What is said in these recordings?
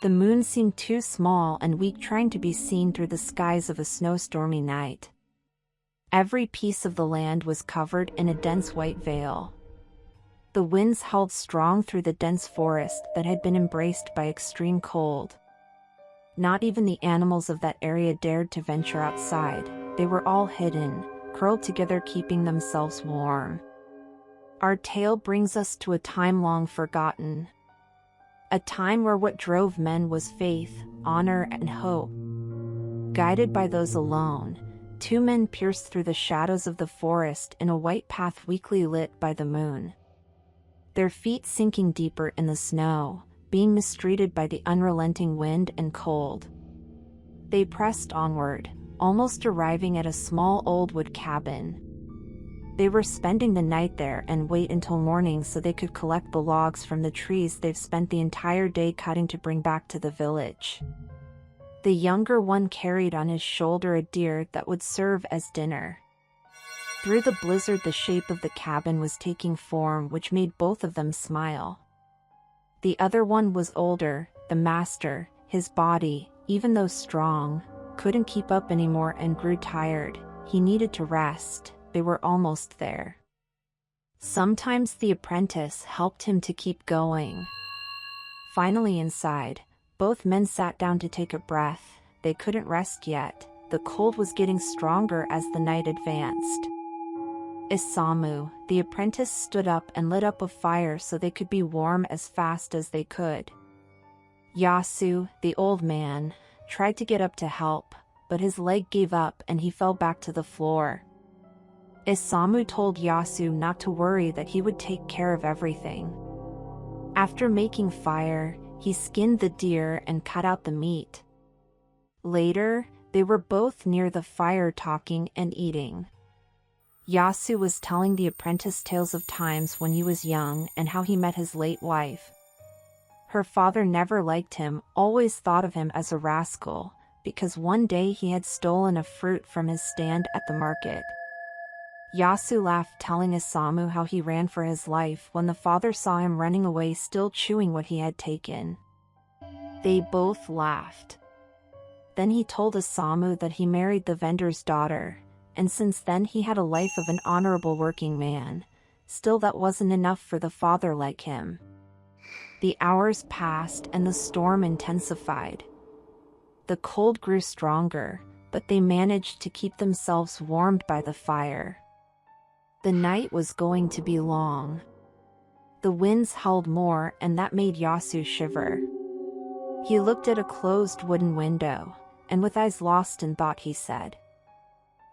The moon seemed too small and weak, trying to be seen through the skies of a snowstormy night. Every piece of the land was covered in a dense white veil. The winds howled strong through the dense forest that had been embraced by extreme cold. Not even the animals of that area dared to venture outside. They were all hidden, curled together, keeping themselves warm. Our tale brings us to a time long forgotten. A time where what drove men was faith, honor, and hope. Guided by those alone, two men pierced through the shadows of the forest in a white path weakly lit by the moon. Their feet sinking deeper in the snow, being mistreated by the unrelenting wind and cold. They pressed onward, almost arriving at a small old wood cabin. They were spending the night there and wait until morning so they could collect the logs from the trees they've spent the entire day cutting to bring back to the village. The younger one carried on his shoulder a deer that would serve as dinner. Through the blizzard, the shape of the cabin was taking form, which made both of them smile. The other one was older, the master. His body, even though strong, couldn't keep up anymore and grew tired. He needed to rest. They were almost there. Sometimes the apprentice helped him to keep going. Finally inside, both men sat down to take a breath. They couldn't rest yet. The cold was getting stronger as the night advanced. Isamu, the apprentice, stood up and lit up a fire so they could be warm as fast as they could. Yasu, the old man, tried to get up to help, but his leg gave up and he fell back to the floor. Isamu told Yasu not to worry, that he would take care of everything. After making fire, he skinned the deer and cut out the meat. Later, they were both near the fire talking and eating. Yasu was telling the apprentice tales of times when he was young and how he met his late wife. Her father never liked him, always thought of him as a rascal, because one day he had stolen a fruit from his stand at the market. Yasu laughed, telling Isamu how he ran for his life when the father saw him running away, still chewing what he had taken. They both laughed. Then he told Isamu that he married the vendor's daughter, and since then he had a life of an honorable working man. Still, that wasn't enough for the father like him. The hours passed and the storm intensified. The cold grew stronger, but they managed to keep themselves warmed by the fire. The night was going to be long. The winds howled more, and that made Yasu shiver. He looked at a closed wooden window, and with eyes lost in thought he said,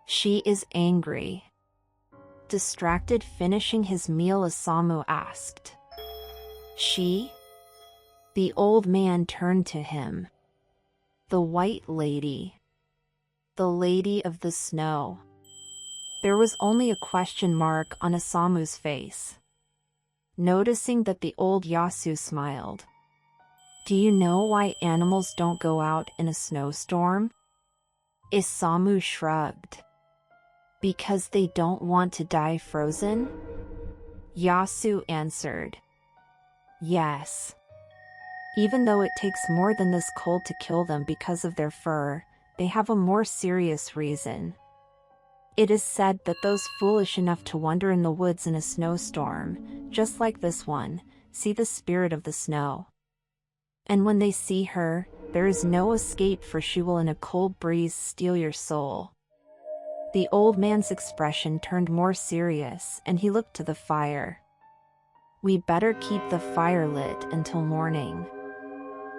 "She is angry." Distracted, finishing his meal, Isamu asked, "She?" The old man turned to him. "The white lady. The lady of the snow." There was only a question mark on Isamu's face. Noticing that the old Yasu smiled. "Do you know why animals don't go out in a snowstorm?" Isamu shrugged. "Because they don't want to die frozen?" Yasu answered. "Yes. Even though it takes more than this cold to kill them because of their fur, they have a more serious reason. It is said that those foolish enough to wander in the woods in a snowstorm, just like this one, see the spirit of the snow. And when they see her, there is no escape, for she will in a cold breeze steal your soul." The old man's expression turned more serious, and he looked to the fire. "We better keep the fire lit until morning.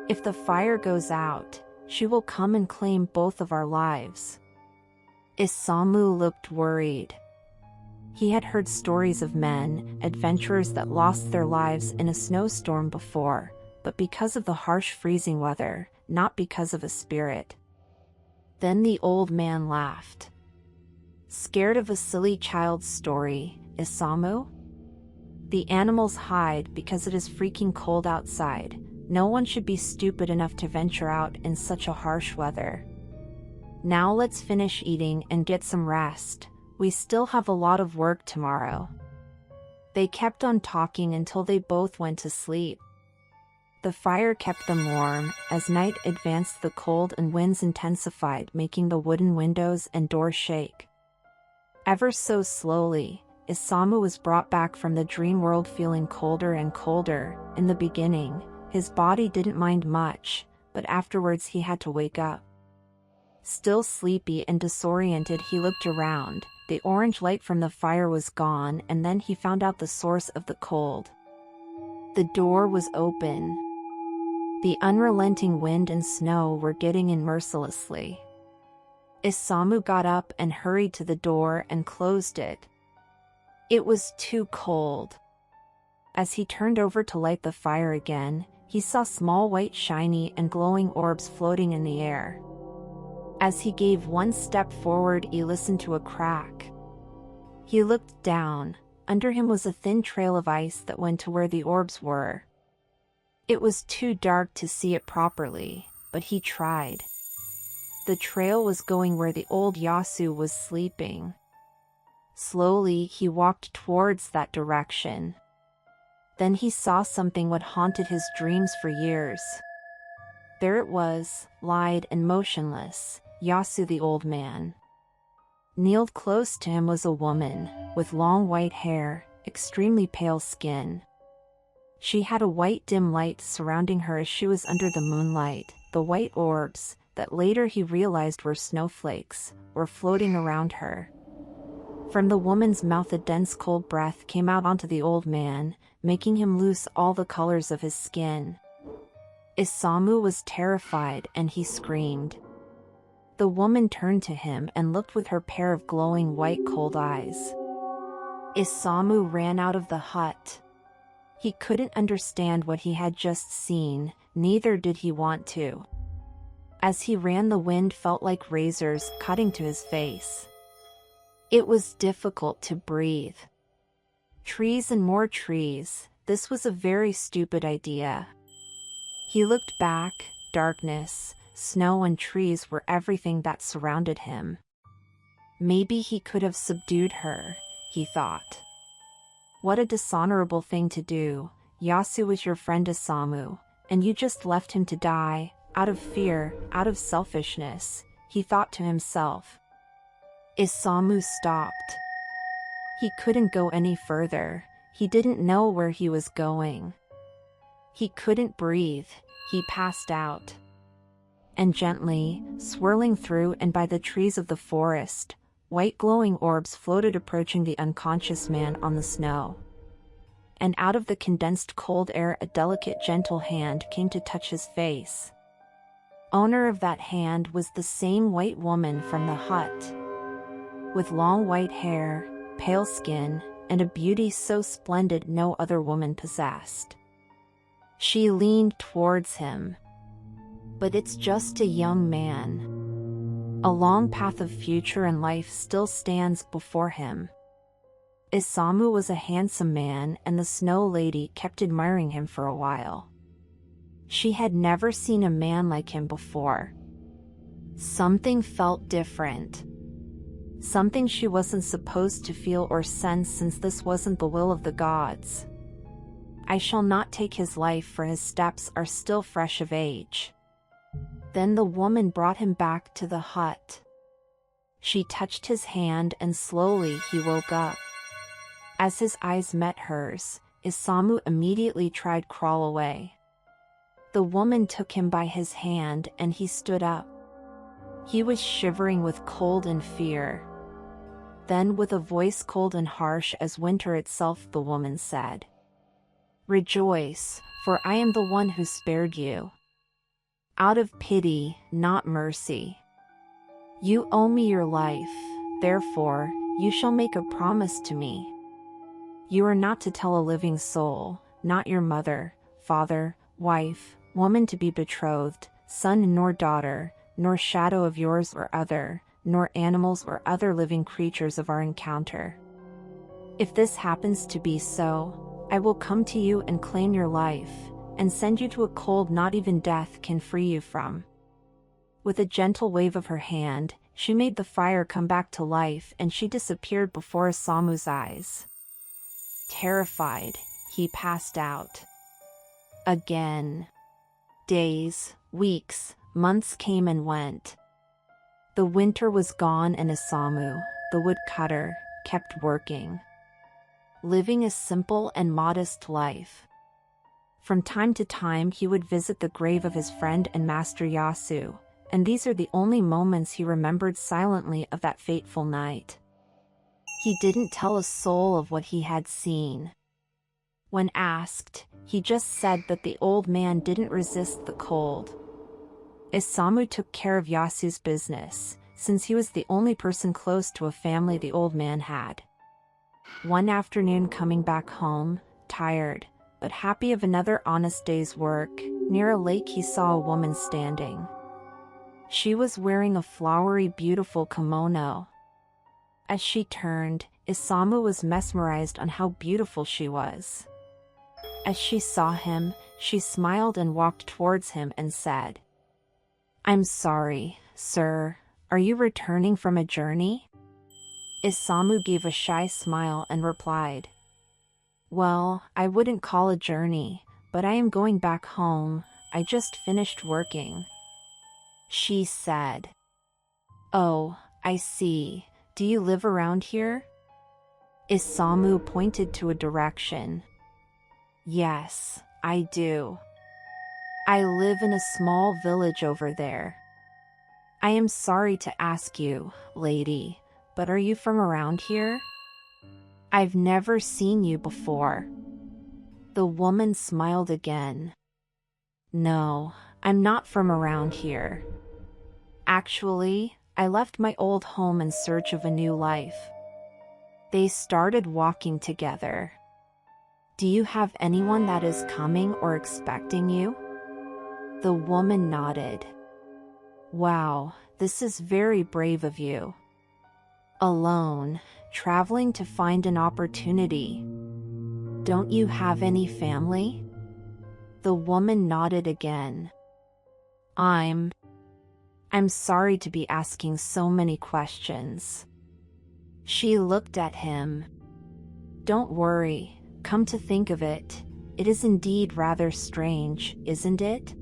If the fire goes out, she will come and claim both of our lives." Isamu looked worried. He had heard stories of men, adventurers that lost their lives in a snowstorm before, but because of the harsh freezing weather, not because of a spirit. Then the old man laughed. "Scared of a silly child's story, Isamu? The animals hide because it is freaking cold outside. No one should be stupid enough to venture out in such a harsh weather. Now let's finish eating and get some rest. We still have a lot of work tomorrow." They kept on talking until they both went to sleep. The fire kept them warm. As night advanced, the cold and winds intensified, making the wooden windows and doors shake. Ever so slowly, Isamu was brought back from the dream world, feeling colder and colder. In the beginning, his body didn't mind much, but afterwards he had to wake up. Still sleepy and disoriented, he looked around. The orange light from the fire was gone, and then he found out the source of the cold. The door was open. The unrelenting wind and snow were getting in mercilessly. Isamu got up and hurried to the door and closed it. It was too cold. As he turned over to light the fire again, he saw small white shiny and glowing orbs floating in the air. As he gave one step forward, he listened to a crack. He looked down. Under him was a thin trail of ice that went to where the orbs were. It was too dark to see it properly, but he tried. The trail was going where the old Yasu was sleeping. Slowly, he walked towards that direction. Then he saw something what haunted his dreams for years. There it was, lied and motionless, Yasu the old man. Kneeled close to him was a woman, with long white hair, extremely pale skin. She had a white dim light surrounding her as she was under the moonlight. The white orbs, that later he realized were snowflakes, were floating around her. From the woman's mouth a dense cold breath came out onto the old man, making him lose all the colors of his skin. Isamu was terrified and he screamed. The woman turned to him and looked with her pair of glowing white cold eyes. Isamu ran out of the hut. He couldn't understand what he had just seen, neither did he want to. As he ran, the wind felt like razors cutting to his face. It was difficult to breathe. Trees and more trees. This was a very stupid idea. He looked back. Darkness, snow and trees were everything that surrounded him. Maybe he could have subdued her, he thought. What a dishonorable thing to do. Yasu was your friend Isamu, and you just left him to die, out of fear, out of selfishness, he thought to himself. Isamu stopped. He couldn't go any further. He didn't know where he was going. He couldn't breathe. He passed out. And gently, swirling through and by the trees of the forest, white glowing orbs floated, approaching the unconscious man on the snow. And out of the condensed cold air a delicate gentle hand came to touch his face. Owner of that hand was the same white woman from the hut. With long white hair, pale skin, and a beauty so splendid no other woman possessed. She leaned towards him. But it's just a young man. A long path of future and life still stands before him. Isamu was a handsome man, and the Snow Lady kept admiring him for a while. She had never seen a man like him before. Something felt different. Something she wasn't supposed to feel or sense, since this wasn't the will of the gods. I shall not take his life, for his steps are still fresh of age. Then the woman brought him back to the hut. She touched his hand and slowly he woke up. As his eyes met hers, Isamu immediately tried crawl away. The woman took him by his hand and he stood up. He was shivering with cold and fear. Then, with a voice cold and harsh as winter itself, the woman said, "Rejoice, for I am the one who spared you. Out of pity, not mercy. You owe me your life, therefore, you shall make a promise to me. You are not to tell a living soul, not your mother, father, wife, woman to be betrothed, son nor daughter, nor shadow of yours or other, nor animals or other living creatures of our encounter. If this happens to be so, I will come to you and claim your life, and send you to a cold not even death can free you from." With a gentle wave of her hand, she made the fire come back to life and she disappeared before Isamu's eyes. Terrified, he passed out. Again. Days, weeks, months came and went. The winter was gone and Isamu, the woodcutter, kept working, living a simple and modest life. From time to time he would visit the grave of his friend and master Yasu, and these are the only moments he remembered silently of that fateful night. He didn't tell a soul of what he had seen. When asked, he just said that the old man didn't resist the cold. Isamu took care of Yasu's business, since he was the only person close to a family the old man had. One afternoon, coming back home, tired, but happy of another honest day's work, near a lake he saw a woman standing. She was wearing a flowery, beautiful kimono. As she turned, Isamu was mesmerized on how beautiful she was. As she saw him, she smiled and walked towards him and said, "I'm sorry, sir, are you returning from a journey?" Isamu gave a shy smile and replied, "Well, I wouldn't call a journey, but I am going back home, I just finished working." She said, "Oh, I see, do you live around here?" Isamu pointed to a direction. "Yes, I do. I live in a small village over there." "I am sorry to ask you, lady, but are you from around here?" "I've never seen you before." The woman smiled again. "No, I'm not from around here. Actually, I left my old home in search of a new life." They started walking together. "Do you have anyone that is coming or expecting you?" The woman nodded. "Wow, this is very brave of you. Alone, traveling to find an opportunity. Don't you have any family?" The woman nodded again. I'm sorry to be asking so many questions." She looked at him. "Don't worry, come to think of it, it is indeed rather strange, isn't it?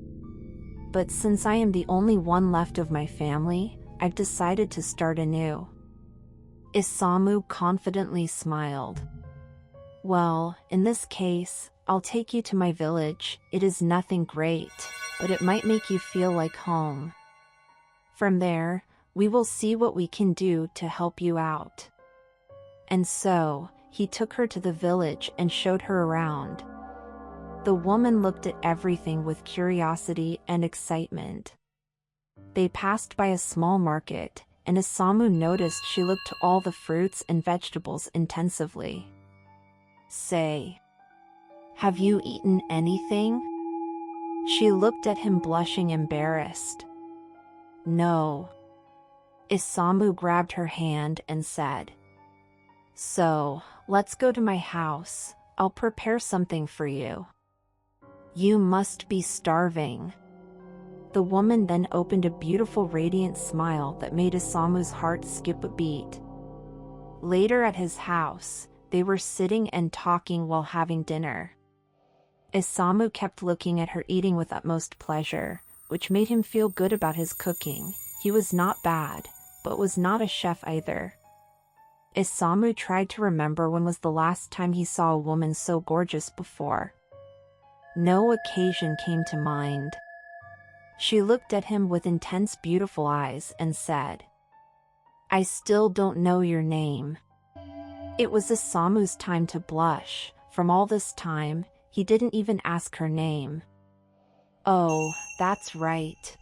But since I am the only one left of my family, I've decided to start anew." Isamu confidently smiled. "Well, in this case, I'll take you to my village. It is nothing great, but it might make you feel like home. From there, we will see what we can do to help you out." And so, he took her to the village and showed her around. The woman looked at everything with curiosity and excitement. They passed by a small market, and Isamu noticed she looked to all the fruits and vegetables intensively. "Say, have you eaten anything?" She looked at him, blushing embarrassed. "No." Isamu grabbed her hand and said, "So, let's go to my house, I'll prepare something for you. You must be starving." The woman then opened a beautiful radiant smile that made Isamu's heart skip a beat. Later at his house, they were sitting and talking while having dinner. Isamu kept looking at her eating with utmost pleasure, which made him feel good about his cooking. He was not bad, but was not a chef either. Isamu tried to remember when was the last time he saw a woman so gorgeous before. No occasion came to mind. She looked at him with intense, beautiful eyes and said, "I still don't know your name." It was Isamu's time to blush. From all this time, he didn't even ask her name. "Oh, that's right.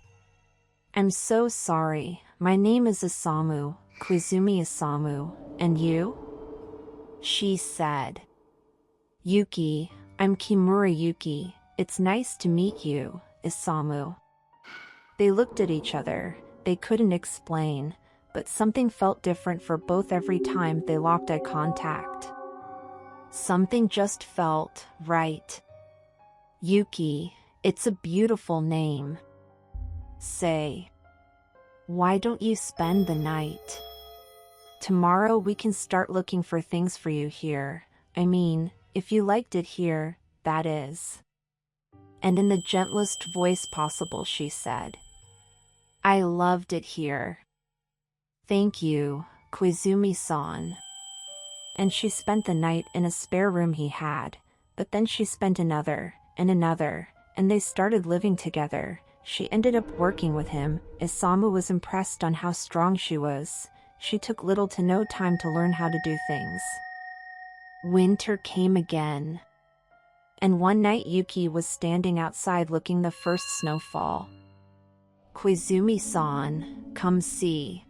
I'm so sorry. My name is Isamu, Koizumi Isamu, and you?" She said, "Yuki, I'm Kimura Yuki. It's nice to meet you, Isamu." They looked at each other. They couldn't explain, but something felt different for both every time they locked eye contact. Something just felt right. "Yuki, it's a beautiful name. Say, why don't you spend the night? Tomorrow we can start looking for things for you here. I mean, if you liked it here, that is." and in the gentlest voice possible she said, "I loved it here. Thank you, Koizumi-san." And she spent the night in a spare room he had, but then she spent another, and they started living together. She ended up working with him. Isamu was impressed on how strong she was. She took little to no time to learn how to do things. Winter came again. And one night Yuki was standing outside looking the first snowfall. "Koizumi-san, come see."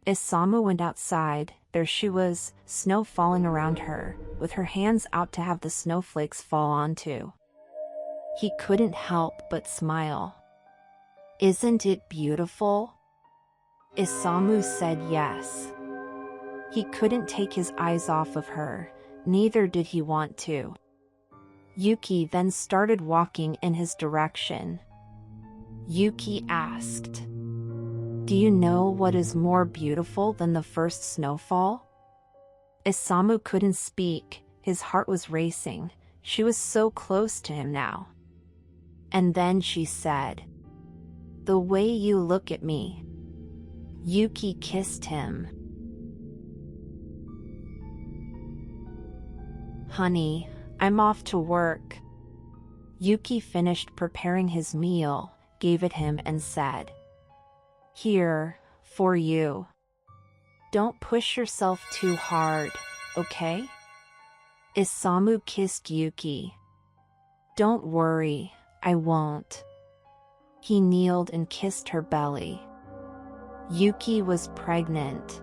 Isamu went outside. There she was, snow falling around her, with her hands out to have the snowflakes fall onto. He couldn't help but smile. "Isn't it beautiful?" Isamu said yes. He couldn't take his eyes off of her, neither did he want to. Yuki then started walking in his direction. Yuki asked, "Do you know what is more beautiful than the first snowfall?" Isamu couldn't speak, his heart was racing. She was so close to him now. And then she said, "The way you look at me." Yuki kissed him. "Honey, I'm off to work." Yuki finished preparing his meal, gave it him and said, "Here, for you. Don't push yourself too hard, okay?" Isamu kissed Yuki. "Don't worry, I won't." He kneeled and kissed her belly. Yuki was pregnant.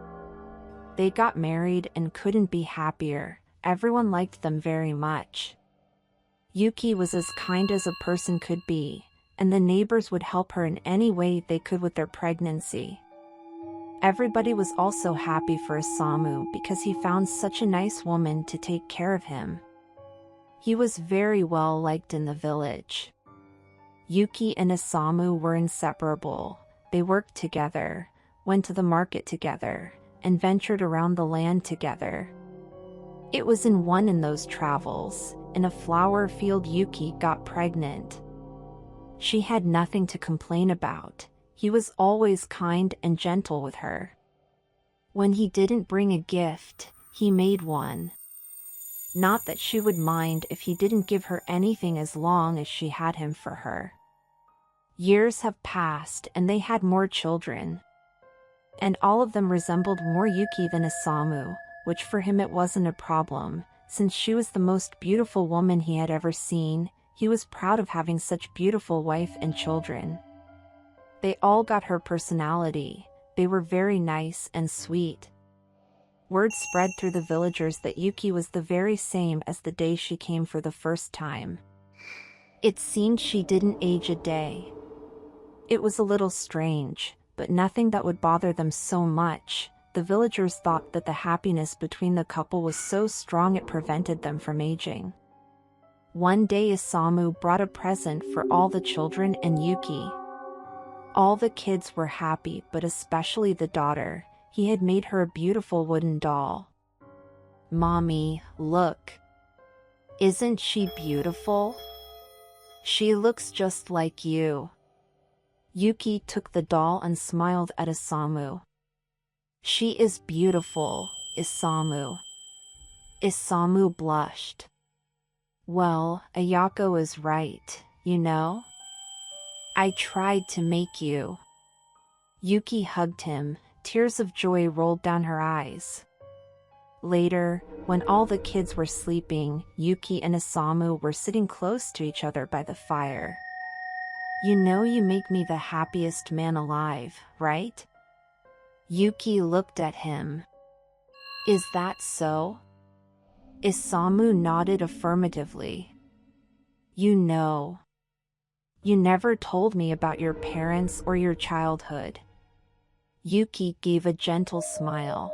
They got married and couldn't be happier. Everyone liked them very much. Yuki was as kind as a person could be, and the neighbors would help her in any way they could with their pregnancy. Everybody was also happy for Isamu because he found such a nice woman to take care of him. He was very well liked in the village. Yuki and Isamu were inseparable. They worked together, went to the market together, and ventured around the land together. It was in one of those travels, in a flower field, Yuki got pregnant. She had nothing to complain about. He was always kind and gentle with her. When he didn't bring a gift, he made one. Not that she would mind if he didn't give her anything as long as she had him for her. Years have passed and they had more children. And all of them resembled more Yuki than Isamu, which for him it wasn't a problem, since she was the most beautiful woman he had ever seen. He was proud of having such beautiful wife and children. They all got her personality. They were very nice and sweet. Word spread through the villagers that Yuki was the very same as the day she came for the first time. It seemed she didn't age a day. It was a little strange, but nothing that would bother them so much. The villagers thought that the happiness between the couple was so strong it prevented them from aging. One day Isamu brought a present for all the children and Yuki. All the kids were happy, but especially the daughter. He had made her a beautiful wooden doll. "Mommy, look. Isn't she beautiful? She looks just like you." Yuki took the doll and smiled at Isamu. "She is beautiful, Isamu." Isamu blushed. "Well, Ayako is right, you know? I tried to make you." Yuki hugged him. Tears of joy rolled down her eyes. Later, when all the kids were sleeping, Yuki and Isamu were sitting close to each other by the fire. "You know you make me the happiest man alive, right?" Yuki looked at him. "Is that so?" Isamu nodded affirmatively. "You know. You never told me about your parents or your childhood." Yuki gave a gentle smile.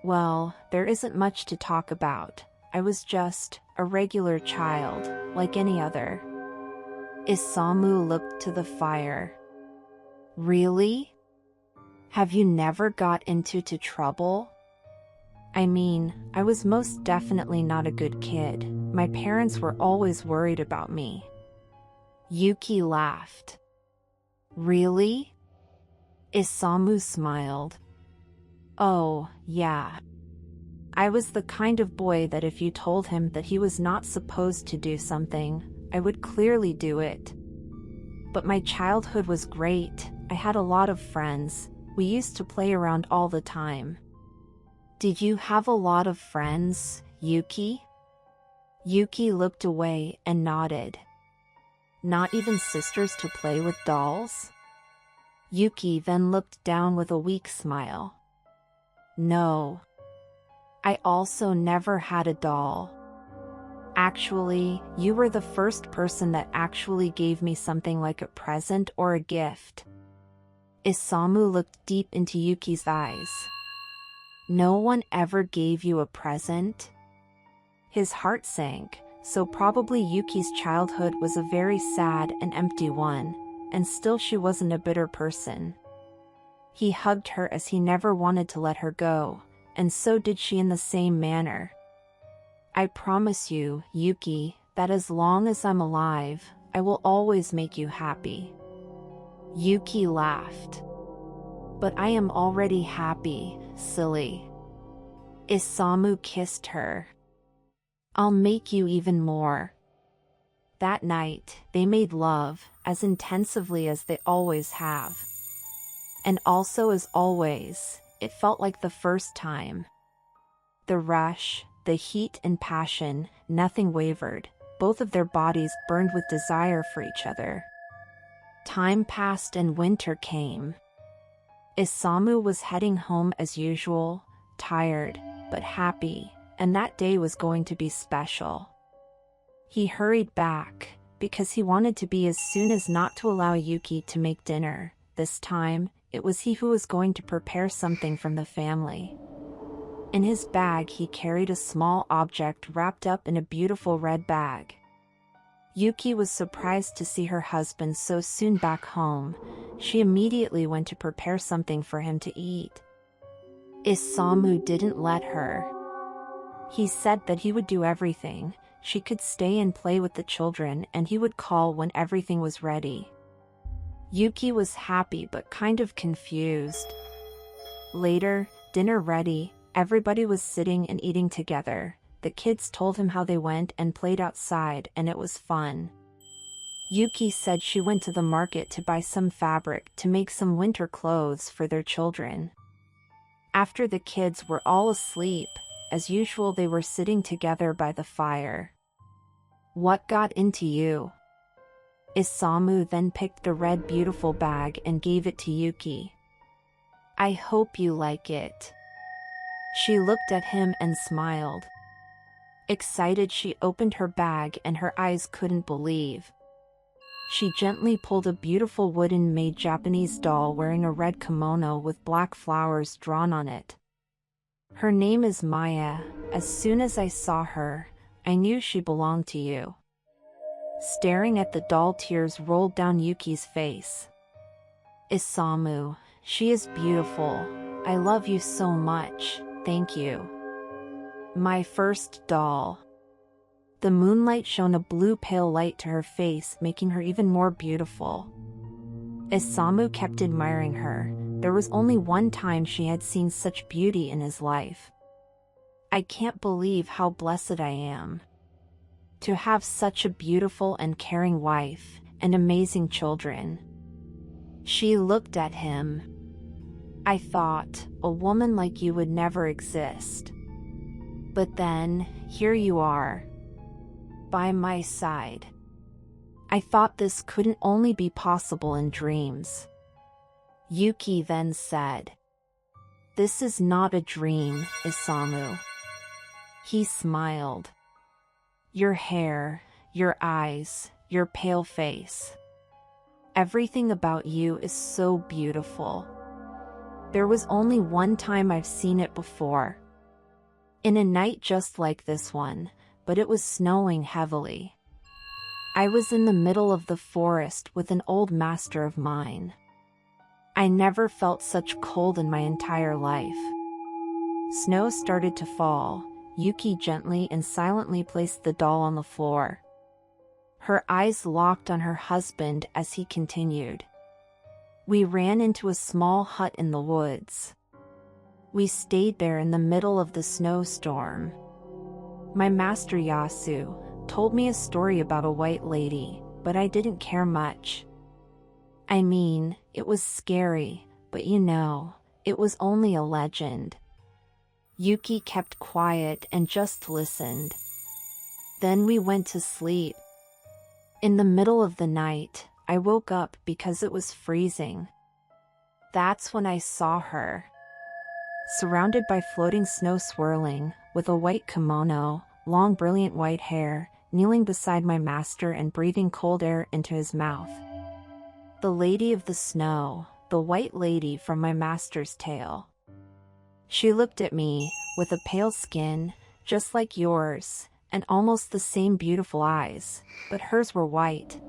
"Well, there isn't much to talk about. I was just a regular child, like any other." Isamu looked to the fire. "Really? Have you never got into trouble?" "I mean, I was most definitely not a good kid. My parents were always worried about me. Yuki laughed. Really? Isamu smiled. Oh, yeah. I was the kind of boy that if you told him that he was not supposed to do something, I would clearly do it. But my childhood was great. I had a lot of friends. We used to play around all the time. Did you have a lot of friends, Yuki? Yuki looked away and nodded. Not even sisters to play with dolls? Yuki then looked down with a weak smile. No. I also never had a doll. Actually, you were the first person that actually gave me something like a present or a gift. Isamu looked deep into Yuki's eyes. No one ever gave you a present? His heart sank, so probably Yuki's childhood was a very sad and empty one, and still she wasn't a bitter person. He hugged her as he never wanted to let her go, and so did she in the same manner. I promise you, Yuki, that as long as I'm alive, I will always make you happy. Yuki laughed. But I am already happy, silly. Isamu kissed her. I'll make you even more. That night, they made love, as intensively as they always have. And also as always, it felt like the first time. The rush, the heat and passion, nothing wavered. Both of their bodies burned with desire for each other. Time passed and winter came. Isamu was heading home as usual, tired, but happy, and that day was going to be special. He hurried back, because he wanted to be as soon as not to allow Yuki to make dinner. This time, it was he who was going to prepare something from the family. In his bag he carried a small object wrapped up in a beautiful red bag. Yuki was surprised to see her husband so soon back home. She immediately went to prepare something for him to eat. Isamu didn't let her. He said that he would do everything. She could stay and play with the children and he would call when everything was ready. Yuki was happy but kind of confused. Later, dinner ready, everybody was sitting and eating together. The kids told him how they went and played outside and it was fun. Yuki said she went to the market to buy some fabric to make some winter clothes for their children. After the kids were all asleep, as usual they were sitting together by the fire. What got into you? Isamu then picked the red beautiful bag and gave it to Yuki. I hope you like it. She looked at him and smiled. Excited, she opened her bag and her eyes couldn't believe. She gently pulled a beautiful wooden-made Japanese doll wearing a red kimono with black flowers drawn on it. Her name is Maya. As soon as I saw her, I knew she belonged to you. Staring at the doll, tears rolled down Yuki's face. Isamu, she is beautiful. I love you so much, thank you. My first doll. The moonlight shone a blue pale light to her face, making her even more beautiful. Isamu kept admiring her. There was only one time she had seen such beauty in his life. I can't believe how blessed I am. To have such a beautiful and caring wife, and amazing children. She looked at him. I thought, a woman like you would never exist. But then, here you are. By my side. I thought this couldn't only be possible in dreams. Yuki then said. This is not a dream, Isamu. He smiled. Your hair, your eyes, your pale face. Everything about you is so beautiful. There was only one time I've seen it before. In a night just like this one, but it was snowing heavily. I was in the middle of the forest with an old master of mine. I never felt such cold in my entire life. Snow started to fall. Yuki gently and silently placed the doll on the floor. Her eyes locked on her husband as he continued. We ran into a small hut in the woods. We stayed there in the middle of the snowstorm. My master Yasu told me a story about a white lady, but I didn't care much. I mean, it was scary, but it was only a legend. Yuki kept quiet and just listened. Then we went to sleep. In the middle of the night, I woke up because it was freezing. That's when I saw her. Surrounded by floating snow swirling, with a white kimono, long brilliant white hair, kneeling beside my master and breathing cold air into his mouth. The Lady of the Snow, the white lady from my master's tale. She looked at me, with a pale skin, just like yours, and almost the same beautiful eyes, but hers were white.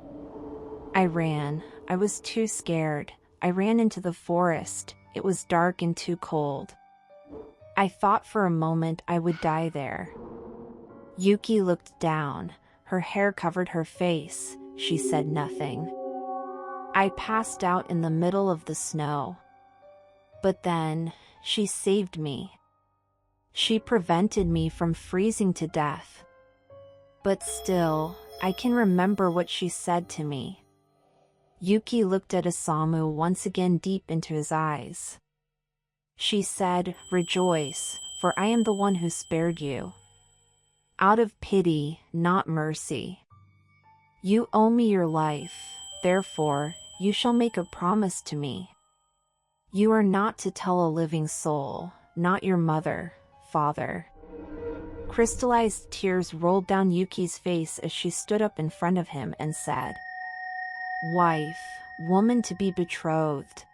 I ran. I was too scared. I ran into the forest. It was dark and too cold. I thought for a moment I would die there. Yuki looked down. Her hair covered her face. She said nothing. I passed out in the middle of the snow. But then, she saved me. She prevented me from freezing to death. But still, I can remember what she said to me. Yuki looked at Isamu once again deep into his eyes. She said, "Rejoice, for I am the one who spared you. Out of pity, not mercy. You owe me your life, therefore, you shall make a promise to me. You are not to tell a living soul, not your mother, father." Crystallized tears rolled down Yuki's face as she stood up in front of him and said, "Wife, woman to be betrothed."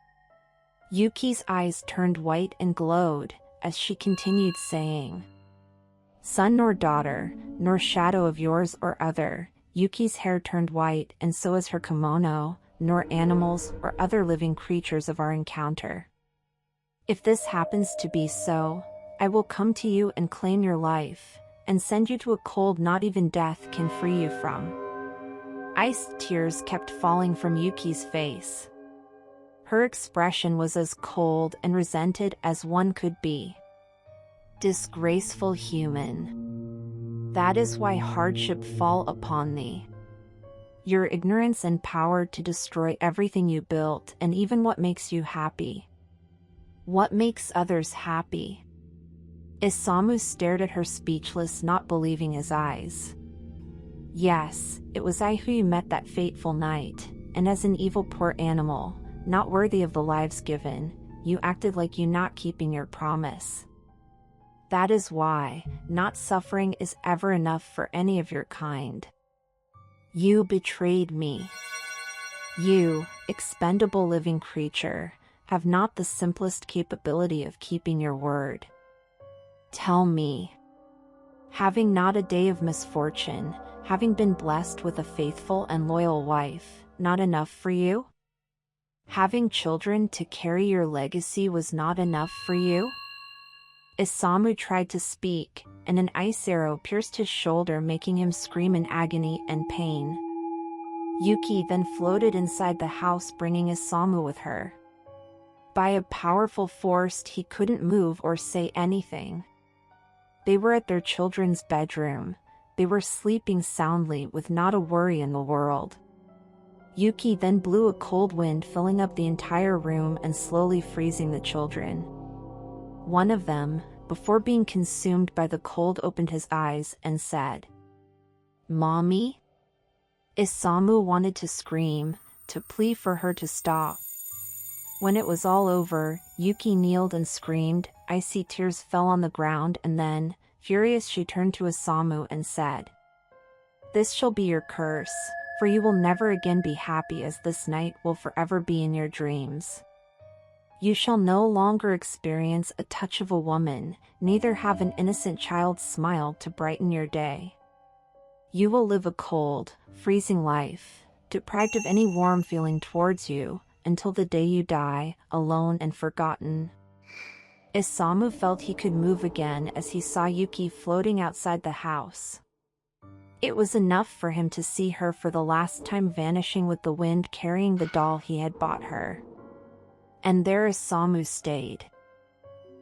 Yuki's eyes turned white and glowed as she continued saying, "Son nor daughter, nor shadow of yours or other." Yuki's hair turned white and so is her kimono, nor animals or other living creatures of our encounter. If this happens to be so, I will come to you and claim your life, and send you to a cold not even death can free you from. Iced tears kept falling from Yuki's face. Her expression was as cold and resented as one could be. Disgraceful human. That is why hardship fall upon thee. Your ignorance and power to destroy everything you built and even what makes you happy. What makes others happy? Isamu stared at her speechless, not believing his eyes. Yes, it was I who you met that fateful night, and as an evil poor animal, not worthy of the lives given, you acted like you not keeping your promise. That is why, not suffering is ever enough for any of your kind. You betrayed me. You, expendable living creature, have not the simplest capability of keeping your word. Tell me, having not a day of misfortune, having been blessed with a faithful and loyal wife, not enough for you? Having children to carry your legacy was not enough for you? Isamu tried to speak, and an ice arrow pierced his shoulder, making him scream in agony and pain. Yuki then floated inside the house, bringing Isamu with her. By a powerful force, he couldn't move or say anything. They were at their children's bedroom. They were sleeping soundly with not a worry in the world. Yuki then blew a cold wind, filling up the entire room and slowly freezing the children. One of them, before being consumed by the cold, opened his eyes and said, "Mommy?" Isamu wanted to scream, to plead for her to stop. When it was all over, Yuki kneeled and screamed. Icy tears fell on the ground, and then, furious, she turned to Isamu and said, "This shall be your curse, for you will never again be happy, as this night will forever be in your dreams. You shall no longer experience a touch of a woman, neither have an innocent child's smile to brighten your day. You will live a cold, freezing life, deprived of any warm feeling towards you, until the day you die, alone and forgotten." Isamu felt he could move again as he saw Yuki floating outside the house. It was enough for him to see her for the last time vanishing with the wind carrying the doll he had bought her. And there Isamu stayed.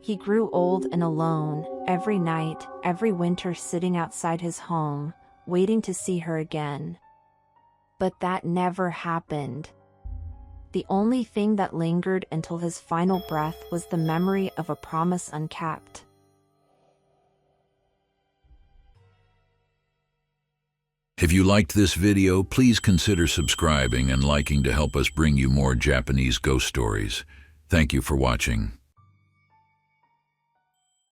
He grew old and alone, every night, every winter sitting outside his home, waiting to see her again. But that never happened. The only thing that lingered until his final breath was the memory of a promise unkept. If you liked this video, please consider subscribing and liking to help us bring you more Japanese ghost stories. Thank you for watching.